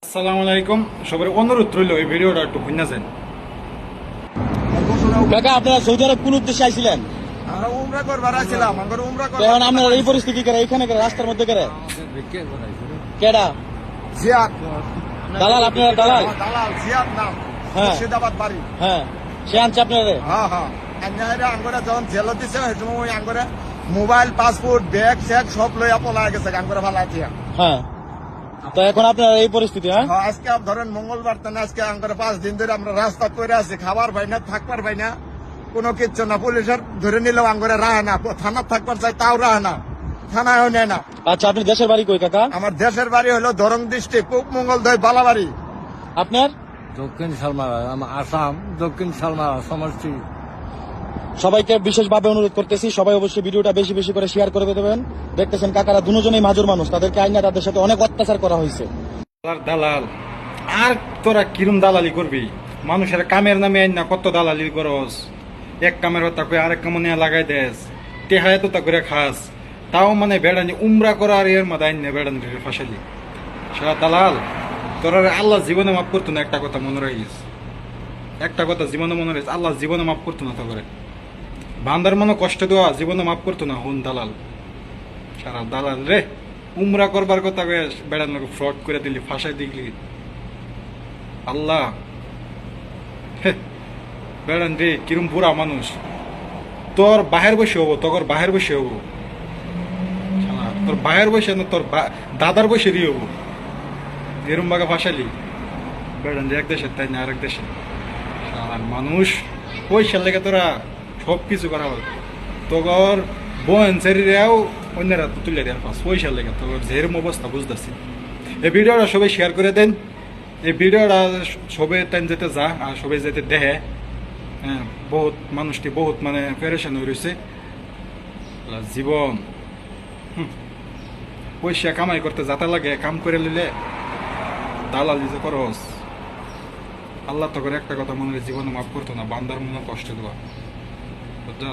আসসালামু আলাইকুম, সবার অনুরোধ রইল এই ভিডিওটা একটু বুঝনা যান। কাকা, আপনারা সৌদি আরব কোন উদ্দেশ্যে আইছিলেন? আমরা উমরা করবার আছিলাম, আমরা উমরা তো এখন আপনারা এই পরিস্থিতি করে এখানে করে রাস্তার মধ্যে করে কেডা জিয়াদ দালাল? আপনারা দালাল? দালাল জিয়াদ নাম, হ্যাঁ। মুর্শিদাবাদ বাড়ি। হ্যাঁ, সে আনছে আপনারা? হ্যাঁ হ্যাঁ, আঙ্গরা যখন জেল দিছে সেই সময় ওই আঙ্গরা মোবাইল, পাসপোর্ট, ব্যাগ স্যাগ সব লইয়া পলা গেছে আঙ্গরা ভালো আছে। হ্যাঁ, তো এখন আপনারা এই পরিস্থিতি? হ্যাঁ, আজকে ধরেন মঙ্গলবার তো আজকে আঙ্গরা 5 দিন ধরে আমরা রাস্তা করে আছি, খাবার পাই না, থাকবার পাই না, কোনো কিচ্ছু না। পুলিশের ধরে নিলেও আঙ্গরা রাহে না, থানা থাকবার চাই তাও রাহে না, থানায়ও নেয় না। আচ্ছা, আপনি দেশের বাড়ি কই কাকা? আমার দেশের বাড়ি হলো দরং ডিস্ট্রিক্ট, পূব মঙ্গলদৈ, বালাবাড়ি। আপনার? দক্ষিণ শালমারা, আসাম দক্ষিণ শালমারা সমষ্টি। সবাইকে বিশেষভাবে অনুরোধ করতেছি, সবাই অবশ্যই ভিডিওটা বেশি বেশি করে শেয়ার করে দেবেন। দেখতেছেন কাকারা দুজনেই মাজুর মানুষ, তাদেরকে আইনা তাদের সাথে অনেক অত্যাচার করা হয়েছে। দালাল আর তোরা কিরম দালালি করবি? মানুষের কামের নামে আইন না কত দালালি করস। এক কামের হত্যা করে আরেক কামে নিয়ে লাগাই দেস, টেহায় তো তা করে খাস, তাও মানে বেড়ানি উমরা করা আর এর মাথায় আইন না বেড়ানি ফাঁসালি। সারা দালাল তোরা আল্লাহ জীবনে মাফ করতো না। একটা কথা মনে রাখিস, একটা কথা জীবনে মনে রাখিস, আল্লাহ জীবনে মাফ করতো না। তো করে বান্দার মনে কষ্ট দেওয়া জীবনে মাফ করতো না। হুন দালাল, সারা দালাল রে। উমরা করবার কথা বেড়ান ফ্রড করে দিলি, ফাঁসাই দিলি। আল্লাহ বেড়ান রে, কিরম বুড়া মানুষ। তোর বাহের বসে হবো, তোর বাহের বসে হবো, তোর বাহের বসে না, তোর দাদার বসে দিয়ে হবো। এরম বাগা ফাঁসালি বেড়ান রে, এক দেশের তাই না আরেক দেশে। সারা মানুষ পয়সার লেগে তোরা সব কিছু করা হবে। তোর বোন শরীরেও অন্যরা তুলে দেওয়ার পাস পয়সার লেগে তোর যেরম অবস্থা বুঝতেছি। এই ভিডিওটা সবাই শেয়ার করে দেন। এই ভিডিওটা সবাই টাইম যেতে যা আর সবাই যেতে দেখে। হ্যাঁ, বহুত মানুষটি বহুত মানে পেরেশান হয়ে রয়েছে। জীবন পয়সা কামাই করতে যাতা লাগে, কাম করে নিলে দালালি যে করস। আল্লাহ তো করে একটা কথা মনে জীবনে মাফ করতো না, বান্দার মনে কষ্ট দেওয়া। বুঝছ?